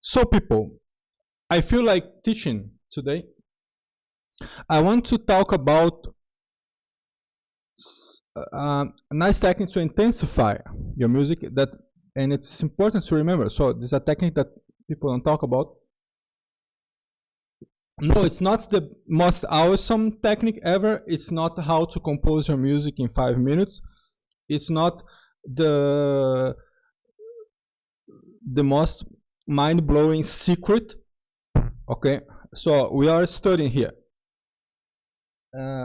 So people, I feel like teaching today. I want to talk about a nice technique to intensify your music and it's important to remember. So this is a technique that people don't talk about. No, it's not the most awesome technique ever. It's not how to compose your music in 5 minutes. It's not the most mind-blowing secret. Okay, so we are studying here.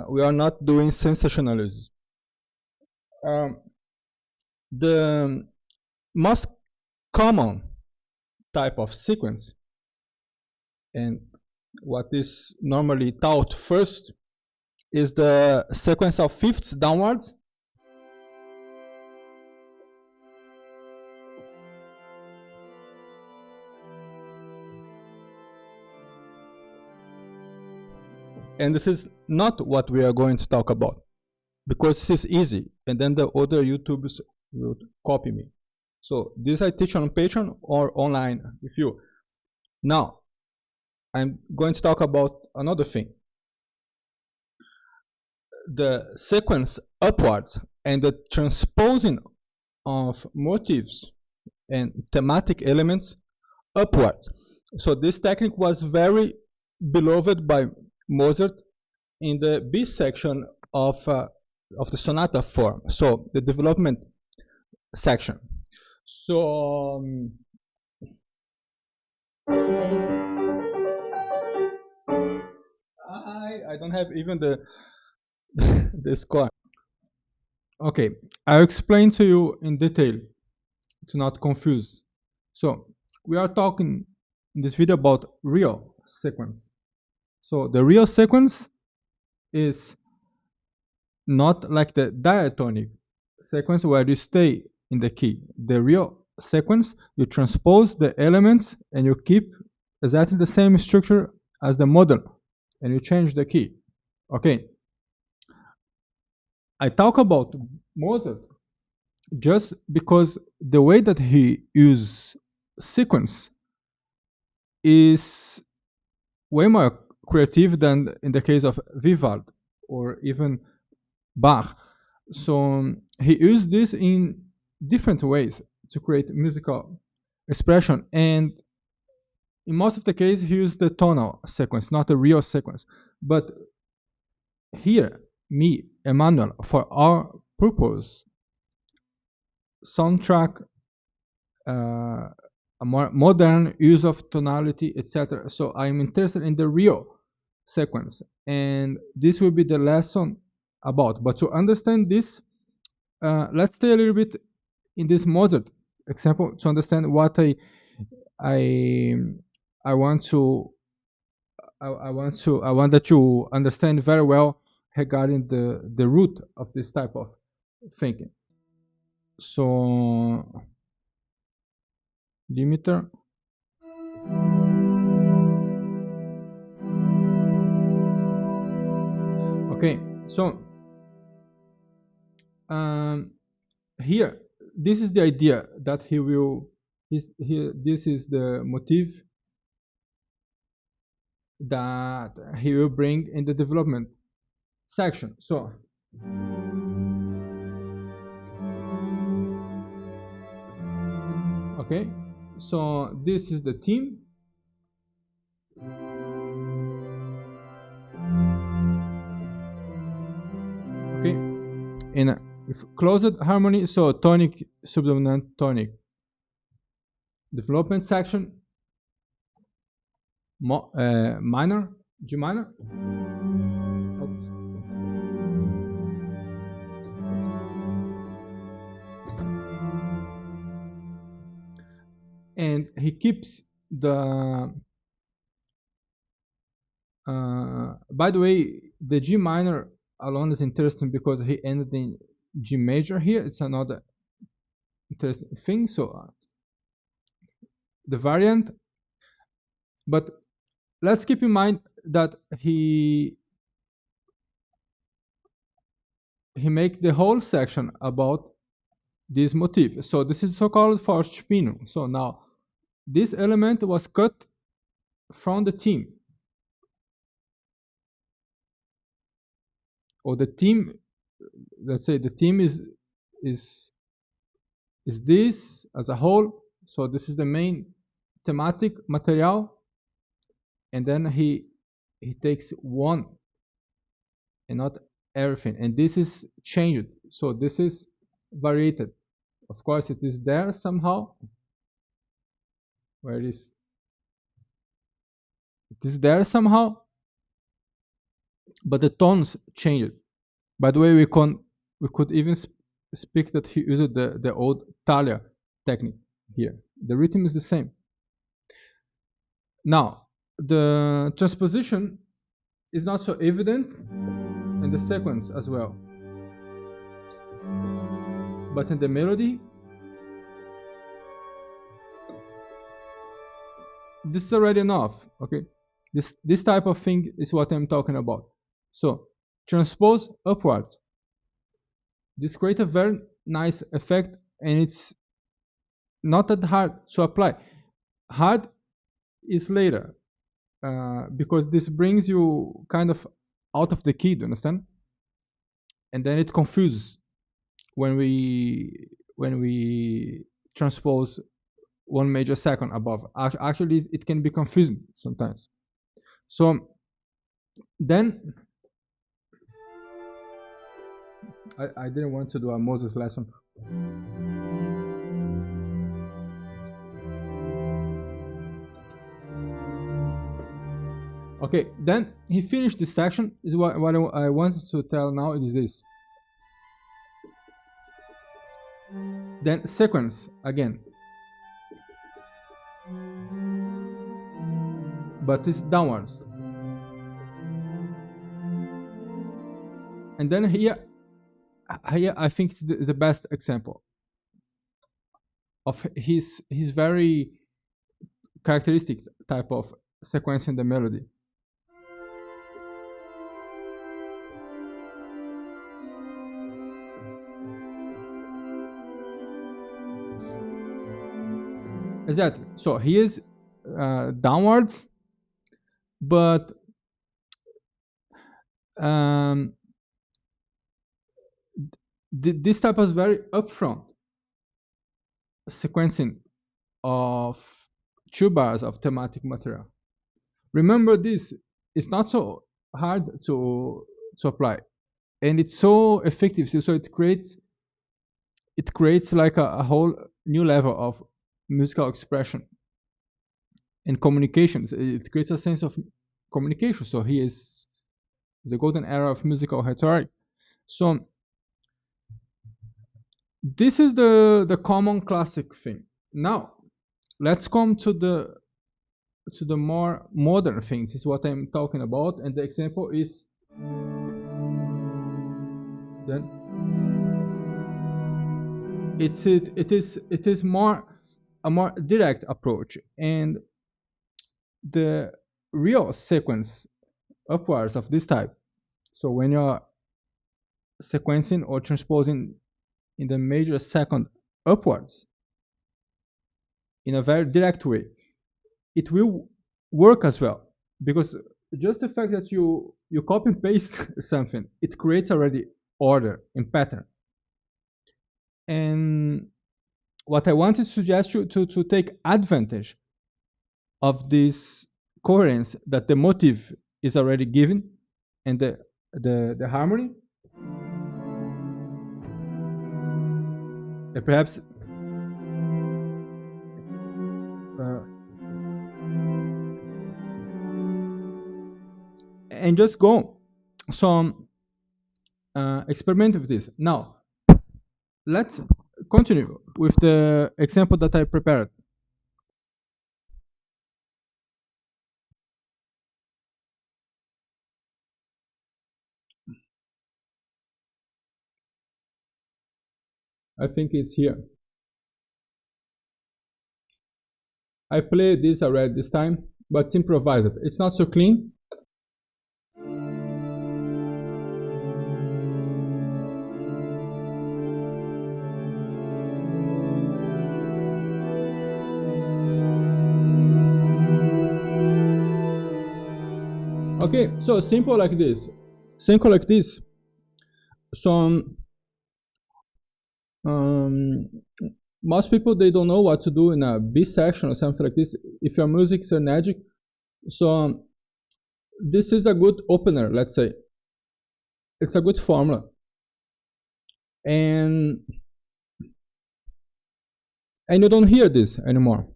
We are not doing sensationalism. The most common type of sequence, and what is normally taught first, is the sequence of fifths downwards. And this is not what we are going to talk about, because this is easy, and then the other YouTubers will copy me. So this I teach on Patreon or online with you. Now, I'm going to talk about another thing. The sequence upwards and the transposing of motifs and thematic elements upwards. So this technique was very beloved by Mozart in the B section of the sonata form, so the development section. So I don't have even the the score. Okay, I'll explain to you in detail to not confuse. So we are talking in this video about real sequence. So the real sequence is not like the diatonic sequence where you stay in the key. The real sequence, you transpose the elements and you keep exactly the same structure as the model and you change the key. Okay. I talk about Mozart just because the way that he uses sequence is way more creative than in the case of Vivaldi or even Bach. So he used this in different ways to create musical expression, and in most of the cases he used the tonal sequence, not the real sequence. But here, me, Emanuel, for our purpose, soundtrack, a more modern use of tonality, etc. So I'm interested in the real sequence, and this will be the lesson about. But to understand this, let's stay a little bit in this Mozart example to understand what I want that you understand very well regarding the root of this type of thinking. So limiter. Okay, so here, this is the idea that he will. This is the motif that he will bring in the development section. So okay, so this is the theme. Okay, in closed harmony, so tonic, subdominant, tonic. Development section, minor, G minor. Oops. And he keeps the by the way, the G minor alone is interesting because he ended in G major here. It's another interesting thing. So the variant, but let's keep in mind that he make the whole section about this motif. So this is so-called Fortspinung. So now this element was cut from the theme, or the theme. Let's say the theme is is this as a whole. So this is the main thematic material, and then he takes one and not everything, and this is changed. So this is variated. Of course, it is there somehow. Where it is there somehow, but the tones changed. By the way, we could even speak that he used the old Thalia technique here. The rhythm is the same. Now, the transposition is not so evident in the sequence as well, but in the melody, this is already enough. Okay, this type of thing is what I'm talking about. So transpose upwards. This creates a very nice effect, and it's not that hard to apply. Hard is later, because this brings you kind of out of the key. Do you understand? And then it confuses when we transpose one major second above. Actually, it can be confusing sometimes. So then I didn't want to do a Moses lesson. Okay, then he finished this section. Is what I wanted to tell now is this. Then sequence again, but it's downwards. And then here I think it's the best example of his very characteristic type of sequencing the melody. Exactly. So he is downwards, but this type is very upfront sequencing of 2 bars of thematic material. Remember this, it's not so hard to apply, and it's so effective. So it creates like a whole new level of musical expression and communication. It creates a sense of communication. So he is the golden era of musical rhetoric. So this is the common classic thing. Now let's come to the more modern things. Is what I'm talking about, and the example is then it is more a more direct approach, and the real sequence upwards of this type. So when you're sequencing or transposing in the major second upwards in a very direct way, it will work as well, because just the fact that you copy and paste something, it creates already order and pattern. And what I want to suggest you to take advantage of this coherence that the motive is already given, and the harmony, and perhaps and just go. So experiment with this. Now let's continue with the example that I prepared. I think it's here. I played this already this time, but it's improvised. It's not so clean. Okay, so simple like this. Simple like this. So most people, they don't know what to do in a B section or something like this. If your music is energetic, so this is a good opener, let's say. It's a good formula. And you don't hear this anymore.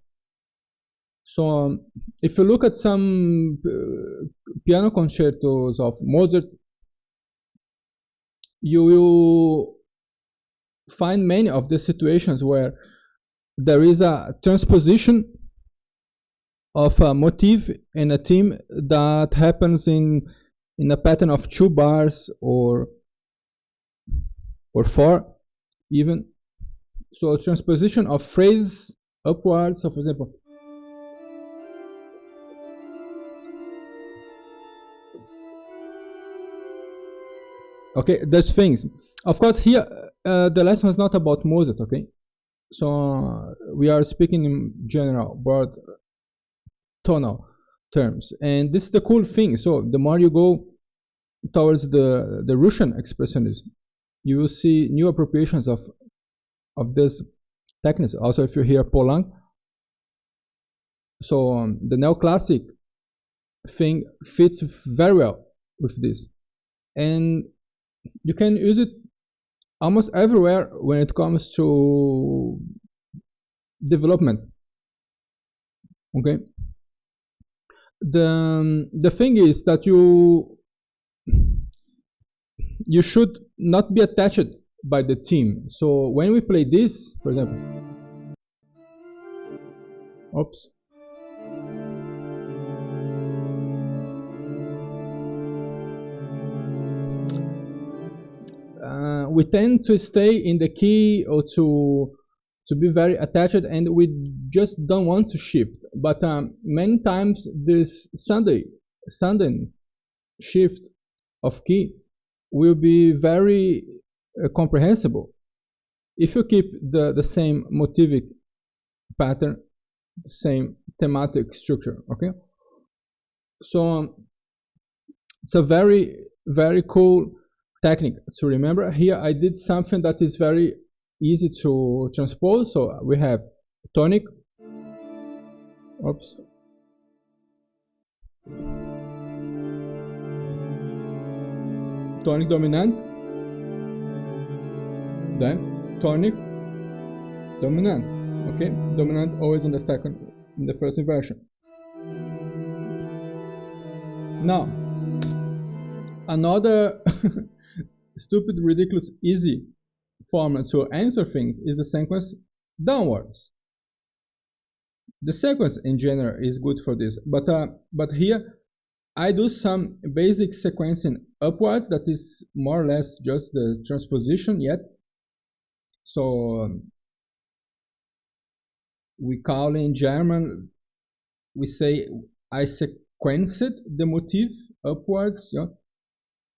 So if you look at some piano concertos of Mozart, you will find many of the situations where there is a transposition of a motif in a theme that happens in a pattern of 2 bars or 4 even. So transposition of phrases upwards. So for example, okay, there's things. Of course, here the lesson is not about Mozart. Okay, so we are speaking in general, broad tonal terms, and this is the cool thing. So the more you go towards the Russian expressionism, you will see new appropriations of this techniques. Also, if you hear Poulenc, so the neoclassic thing fits very well with this, and you can use it almost everywhere when it comes to development. Okay, the thing is that you should not be attached by the team. So when we play this, for example, oops, we tend to stay in the key or to be very attached, and we just don't want to shift. But many times this sudden shift of key will be very comprehensible if you keep the same motivic pattern, the same thematic structure. Okay, so it's a very, very cool technique to remember. Here I did something that is very easy to transpose. So we have tonic, oops, tonic dominant, then tonic dominant. Okay, dominant always in the first inversion. Now another stupid, ridiculous, easy formula to answer things is the sequence downwards. The sequence in general is good for this, but here I do some basic sequencing upwards that is more or less just the transposition yet. So we call in German, we say I sequenced the motif upwards. Ja.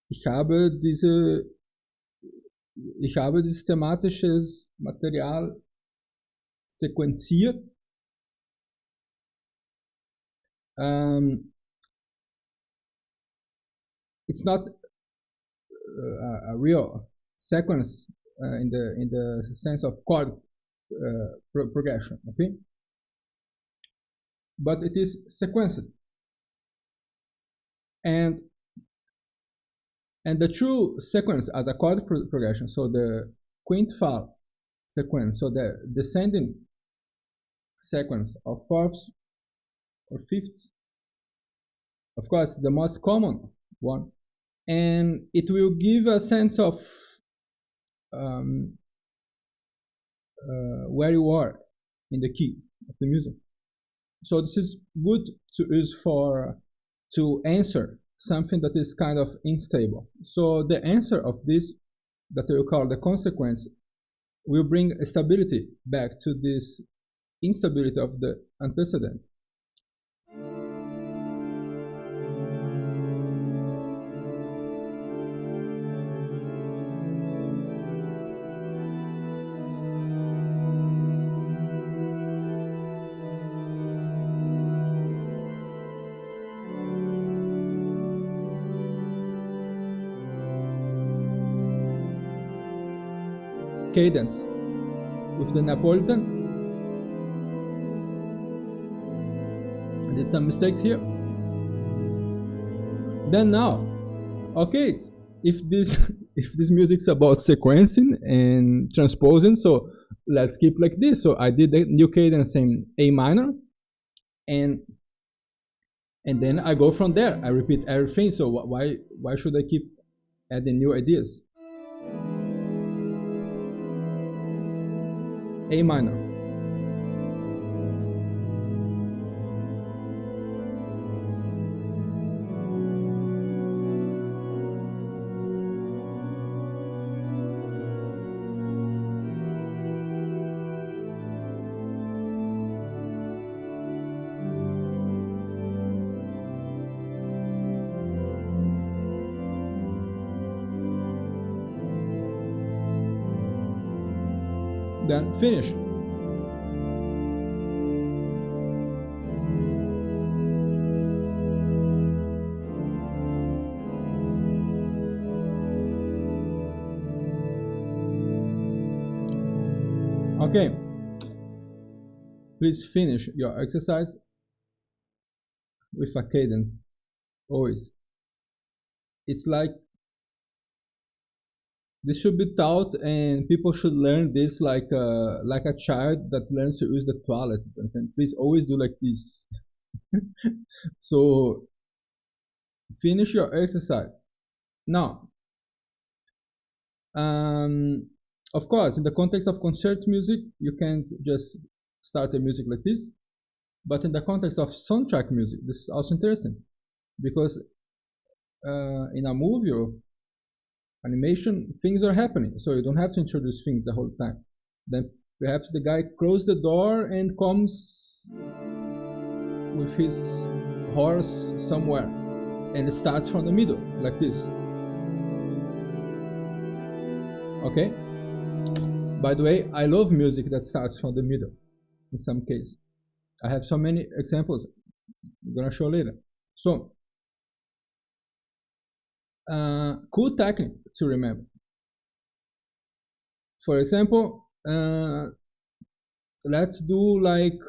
Ich habe dieses thematisches Material sequenziert. It's not a real sequence in the sense of chord progression, okay? But it is sequenced, and the true sequence as a chord progression. So the quintfall sequence, so the descending sequence of fourths or fifths, of course, the most common one, and it will give a sense of where you are in the key of the music. So this is good to use to answer something that is kind of unstable. So the answer of this, that we call the consequence, will bring stability back to this instability of the antecedent. cadence with the Napolitan. I did some mistakes here. Then now, okay, if this music's about sequencing and transposing, so let's keep like this. So I did the new cadence in A minor, and then I go from there. I repeat everything. So why should I keep adding new ideas? A minor. Then finish. Okay, please finish your exercise with a cadence, always. It's like this should be taught, and people should learn this like a child that learns to use the toilet. And please always do like this. So finish your exercise. Now, of course, in the context of concert music, you can't just start a music like this. But in the context of soundtrack music, this is also interesting, because in a movie or animation, things are happening, so you don't have to introduce things the whole time. Then perhaps the guy closes the door and comes with his horse somewhere, and it starts from the middle, like this. Okay? By the way, I love music that starts from the middle, in some cases. I have so many examples I'm gonna show later. So, cool technique to remember. For example, let's do like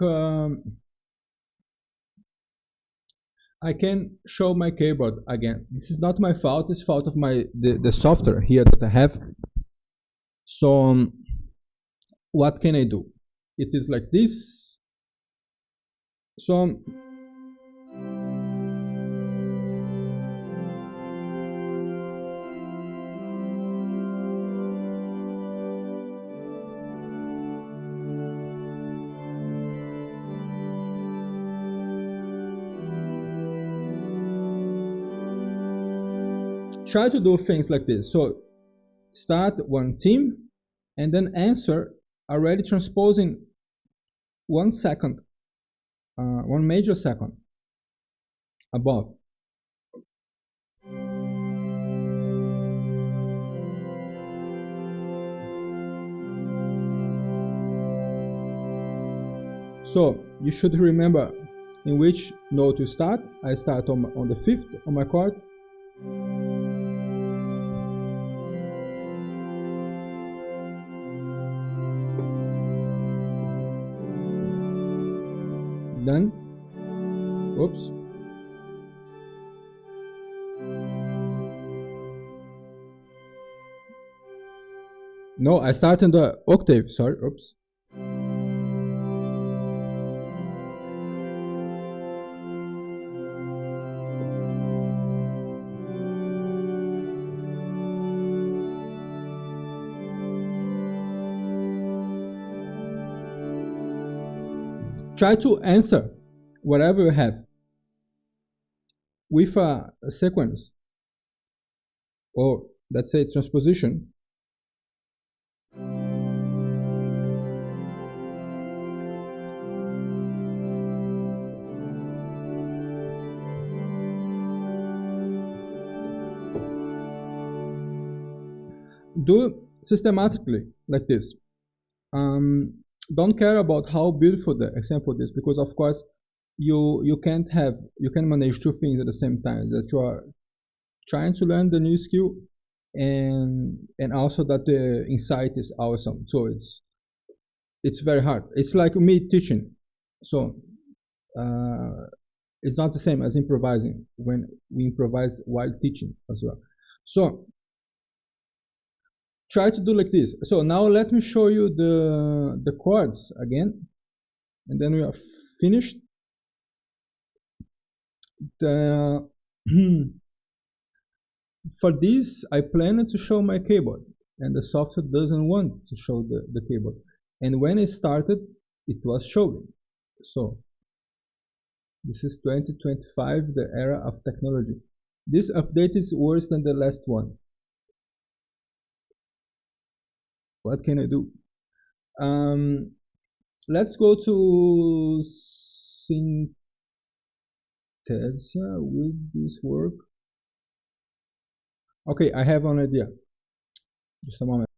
I can show my keyboard again. This is not my fault. It's fault of the software here that I have. So what can I do? It is like this. So try to do things like this. So start one theme and then answer already transposing 1 second, 1 major second above. So you should remember in which note you start. I start on the 5th on my chord. Then, oops. No, I start in the octave, sorry, oops. Try to answer whatever you have with a sequence, or let's say transposition. Do systematically like this. Don't care about how beautiful the example is, because of course you can manage two things at the same time, that you are trying to learn the new skill and also that the insight is awesome. So it's very hard. It's like me teaching. So it's not the same as improvising when we improvise while teaching as well. So try to do like this. So now let me show you the chords again, and then we are finished. The for this, I planned to show my keyboard, and the software doesn't want to show the keyboard. And when I started, it was showing. So this is 2025, the era of technology. This update is worse than the last one. What can I do? Let's go to Synthesia. Will this work? Okay, I have an idea. Just a moment.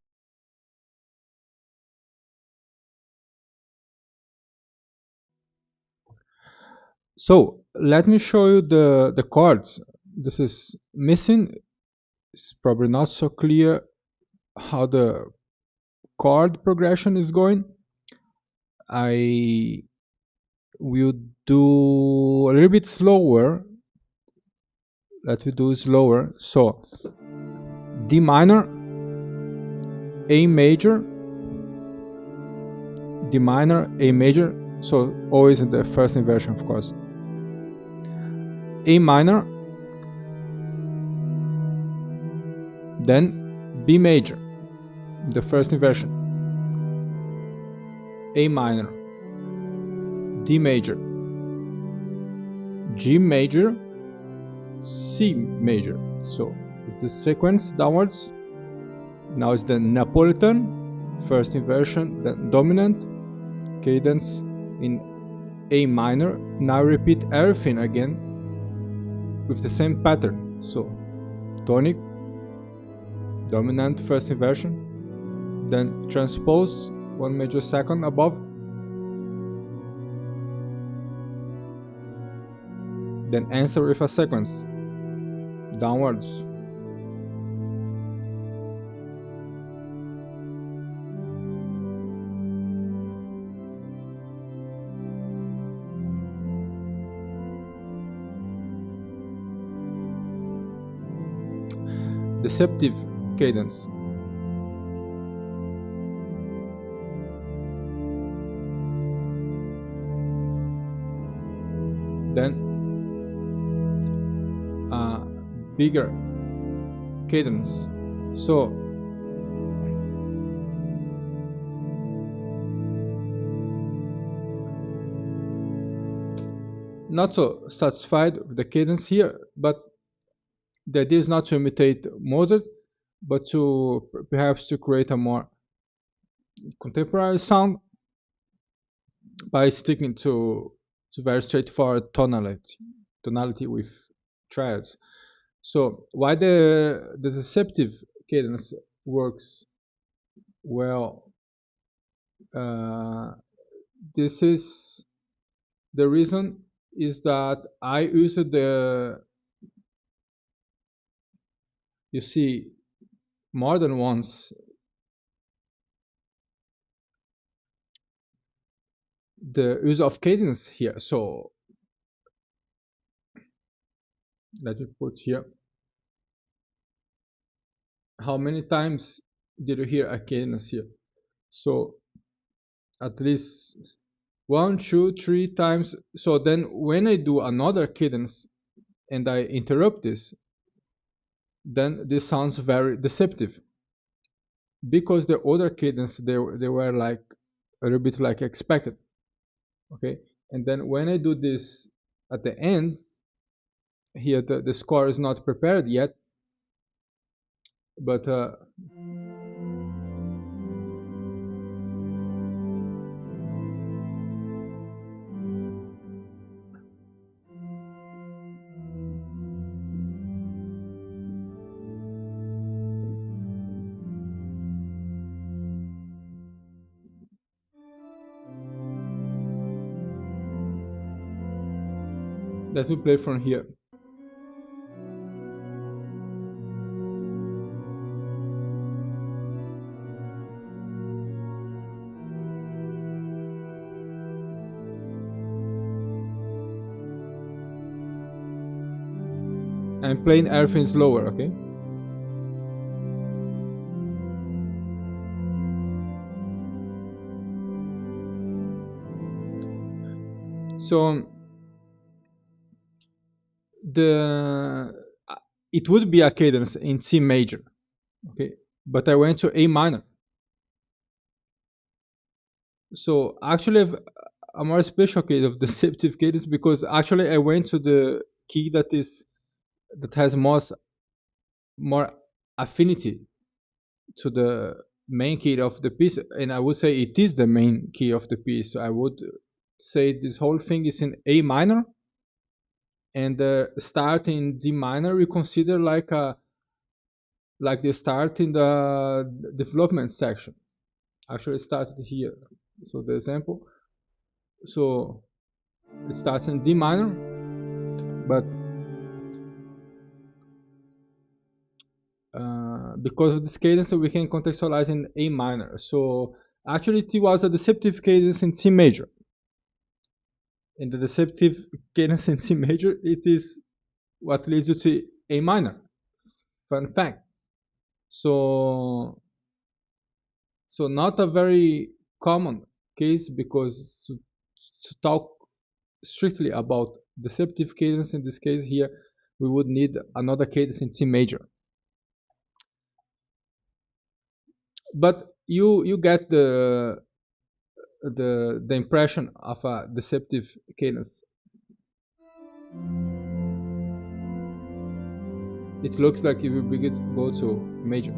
So let me show you the chords. This is missing. It's probably not so clear how the chord progression is going. I will do a little bit slower. Let me do slower. So D minor, A major, D minor, A major. So always in the first inversion, of course. A minor, then B major, the first inversion. A minor, D major, G major, C major. So it's the sequence downwards. Now it's the Napolitan, first inversion, then dominant, cadence in A minor. Now repeat everything again with the same pattern. So tonic, dominant, first inversion, then transpose 1 major second above, then answer with a sequence downwards. Deceptive cadence. Then bigger cadence. So not so satisfied with the cadence here, but the idea is not to imitate Mozart, but to perhaps to create a more contemporary sound by sticking to very straightforward tonality with triads. So why the deceptive cadence works well? This is the reason is that I use you see more than once the use of cadence here. So let me put here. How many times did you hear a cadence here? So at least 1, 2, 3 times. So then when I do another cadence and I interrupt this, then this sounds very deceptive, because the other cadence they were like a little bit like expected. Okay, and then when I do this at the end here, the score is not prepared yet, but let me play from here. I'm playing everything slower, okay? So the it would be a cadence in C major, okay? But I went to A minor. So actually, a more special case of deceptive cadence, because actually I went to the key that has more affinity to the main key of the piece, and I would say it is the main key of the piece. So I would say this whole thing is in A minor, and the start in D minor we consider like the start in the development section. Actually, it started here. So the example, so it starts in D minor, but because of this cadence, we can contextualize in A minor. So actually, it was a deceptive cadence in C major. In the deceptive cadence in C major, it is what leads you to A minor. Fun fact. So, so not a very common case, because to talk strictly about deceptive cadence in this case here, we would need another cadence in C major. But you get the impression of a deceptive cadence. It looks like if you begin to go to major.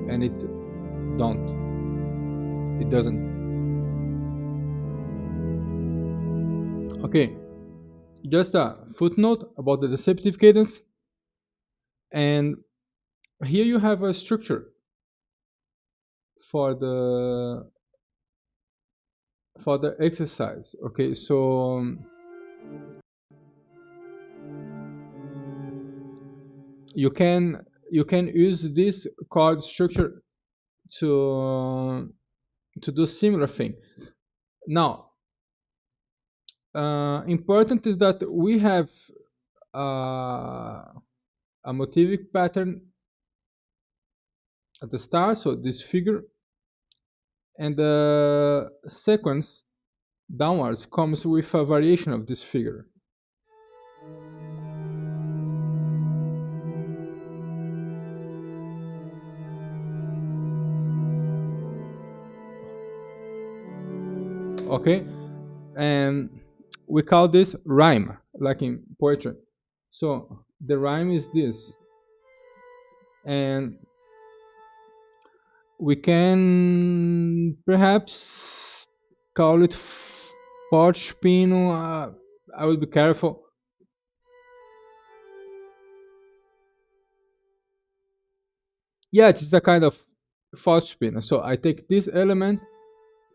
And it doesn't. Okay, just a footnote about the deceptive cadence. And here you have a structure for the exercise. Okay, so you can use this chord structure to do similar thing. Now, important is that we have a motivic pattern at the start, so this figure, and the sequence downwards comes with a variation of this figure. Okay, and we call this rhyme, like in poetry. So the rhyme is this, and we can perhaps call it fortepino. I will be careful. Yeah, it's a kind of fortepino. So I take this element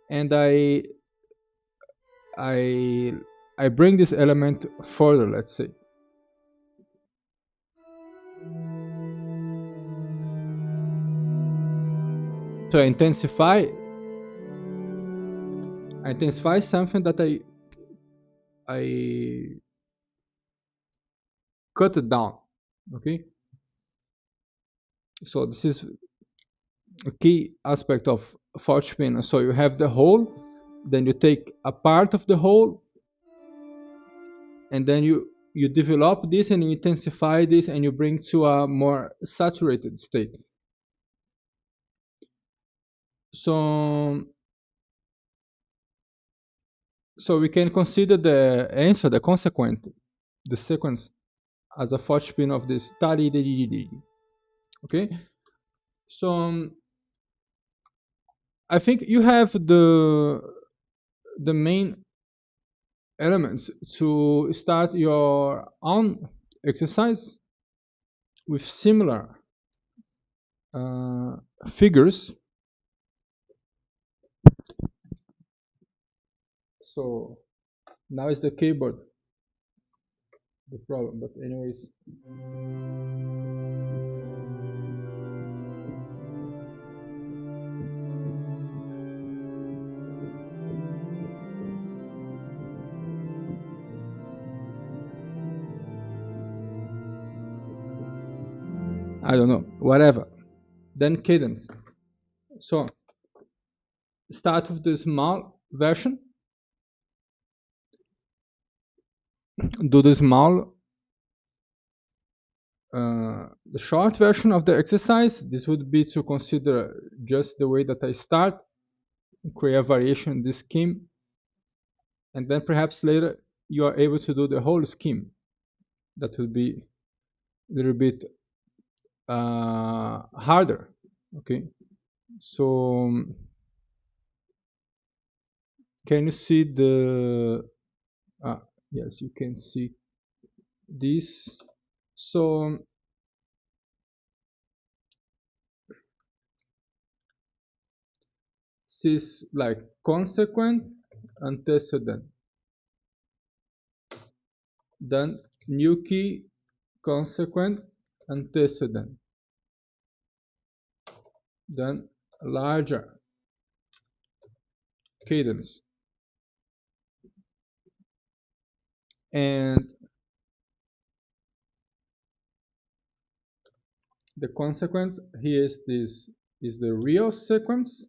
and I I bring this element further, let's say. So I intensify something that I cut it down. Okay, so this is a key aspect of fortepino. So you have the whole, then you take a part of the whole, and then you develop this and you intensify this and you bring to a more saturated state. So we can consider the answer, the consequent, the sequence, as a fortepino of this tali de di di. Okay, so I think you have the main elements to start your own exercise with similar figures. So now is the keyboard the problem, but anyways. I don't know, whatever. Then cadence. So start with the small version, do the short version of the exercise. This would be to consider just the way that I start, create a variation in this scheme, and then perhaps later you are able to do the whole scheme. That would be a little bit harder. Okay, so can you see the? Yes, you can see this. So this is like consequent, antecedent, then new key, consequent, antecedent, then larger cadence, and the consequence here is this is the real sequence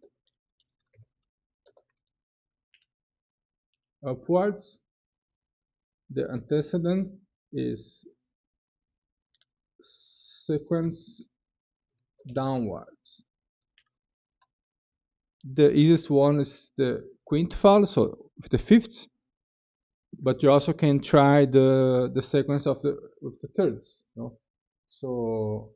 upwards. The antecedent is sequence downwards. The easiest one is the quintfall, so the fifth, but you also can try the sequence of the with the thirds. You know? So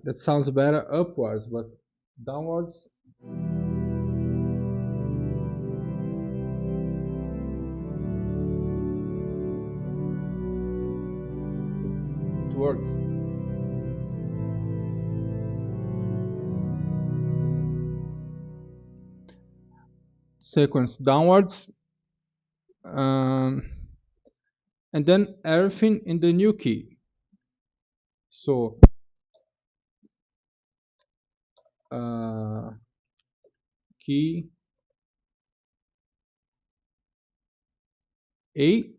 that sounds better upwards, but downwards it works. Sequence downwards, and then everything in the new key. So key A,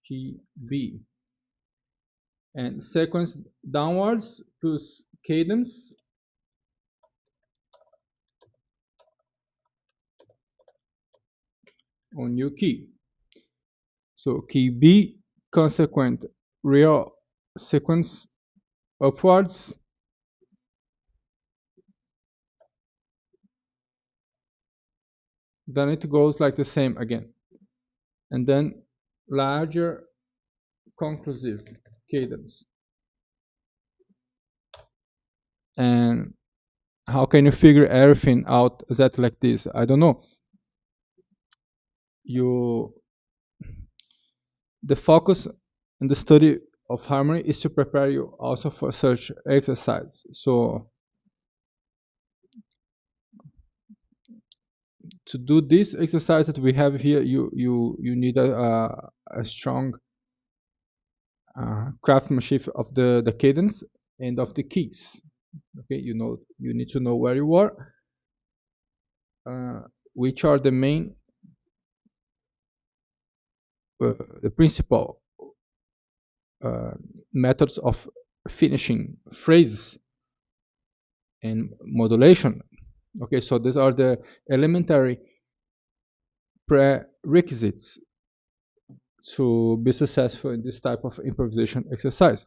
key B, and sequence downwards plus cadence on new key. So key B, consequent real sequence upwards, then it goes like the same again, and then larger conclusive cadence. And how can you figure everything out exactly like this? I don't know. The focus in the study of harmony is to prepare you also for such exercise. So to do this exercise that we have here, you need a strong craftsmanship of the cadence and of the keys. Okay, you need to know where you are, which are the main the principal methods of finishing phrases and modulation. Okay, so these are the elementary prerequisites to be successful in this type of improvisation exercise.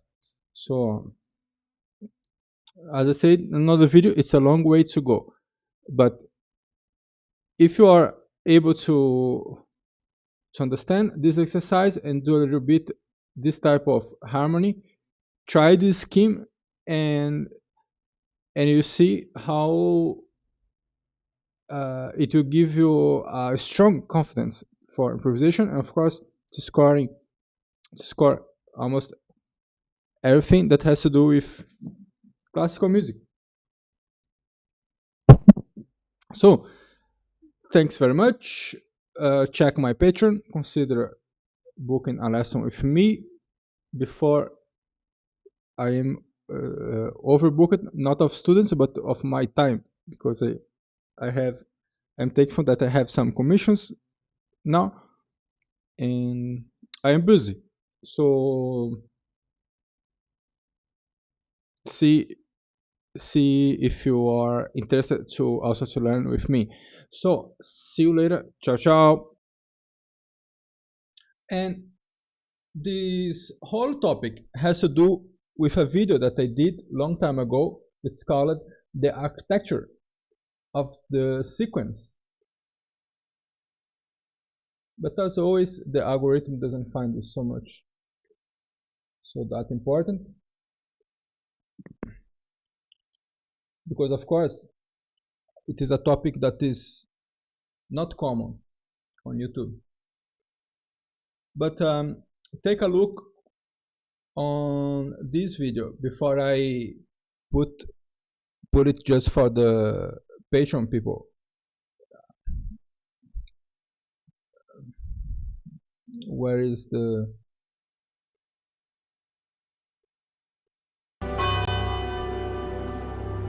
So as I said in another video, it's a long way to go, but if you are able to understand this exercise and do a little bit this type of harmony, try this scheme, and you see how it will give you a strong confidence for improvisation, and of course to score almost everything that has to do with classical music. So thanks very much. check my Patreon, consider booking a lesson with me before I am overbooked, not of students but of my time, because I'm thankful that I have some commissions now and I am busy. So see see if you are interested to also to learn with me. So see you later. Ciao ciao. And this whole topic has to do with a video that I did long time ago. It's called The Architecture of the Sequence. But as always, the algorithm doesn't find this so much so that important, because of course it is a topic that is not common on YouTube. But take a look on this video before I put it just for the Patreon people. Where is the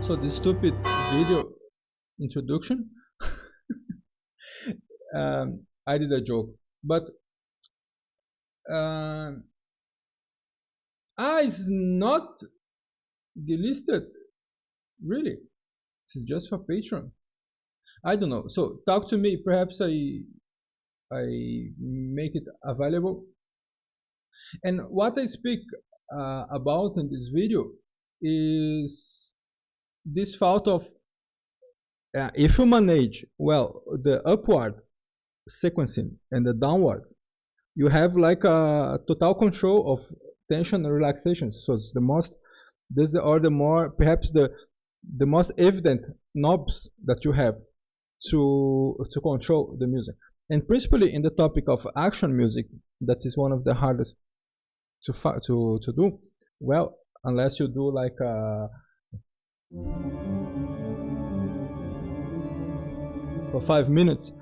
so this stupid video introduction? I did a joke, but it's not delisted. Really, this is just for Patreon. I don't know. So talk to me. Perhaps I make it available. And what I speak about in this video is this fault of if you manage well the upward sequencing and the downward, you have like a total control of tension and relaxation. So it's the most, these are the more, perhaps the most evident knobs that you have to control the music. And principally in the topic of action music, that is one of the hardest to do. Well, unless you do like for 5 minutes.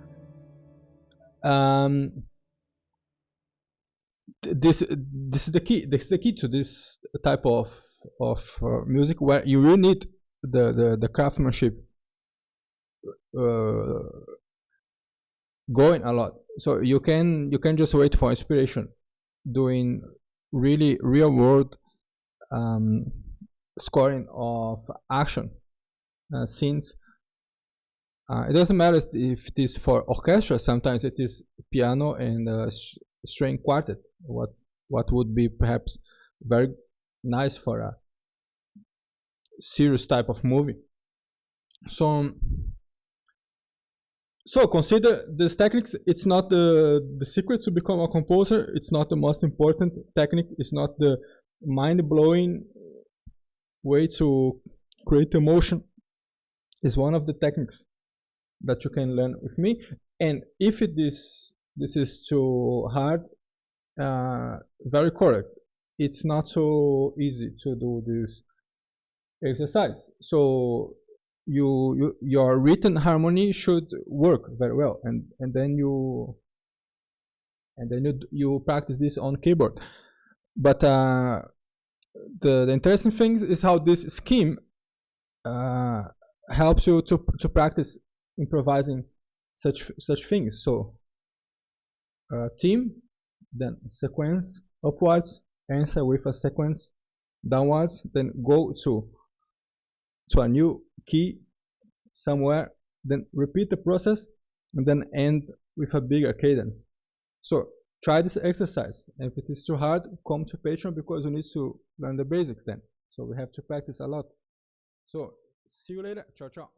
This is the key. This is the key to this type of music, where you really need the craftsmanship going a lot. So you can just wait for inspiration, doing really real world scoring of action scenes. It doesn't matter if it is for orchestra. Sometimes it is piano and string quartet. What would be perhaps very nice for a serious type of movie. So consider these techniques. It's not the secret to become a composer. It's not the most important technique. It's not the mind-blowing way to create emotion. It's one of the techniques that you can learn with me. And if this is too hard, very correct. It's not so easy to do this exercise. So your written harmony should work very well, and then you practice this on keyboard. But the interesting thing is how this scheme helps you to practice improvising such things. So theme, then sequence upwards, answer with a sequence downwards, then go to a new key somewhere, then repeat the process, and then end with a bigger cadence. So try this exercise, and if it is too hard, come to Patreon, because you need to learn the basics then. So we have to practice a lot. So see you later. Ciao ciao.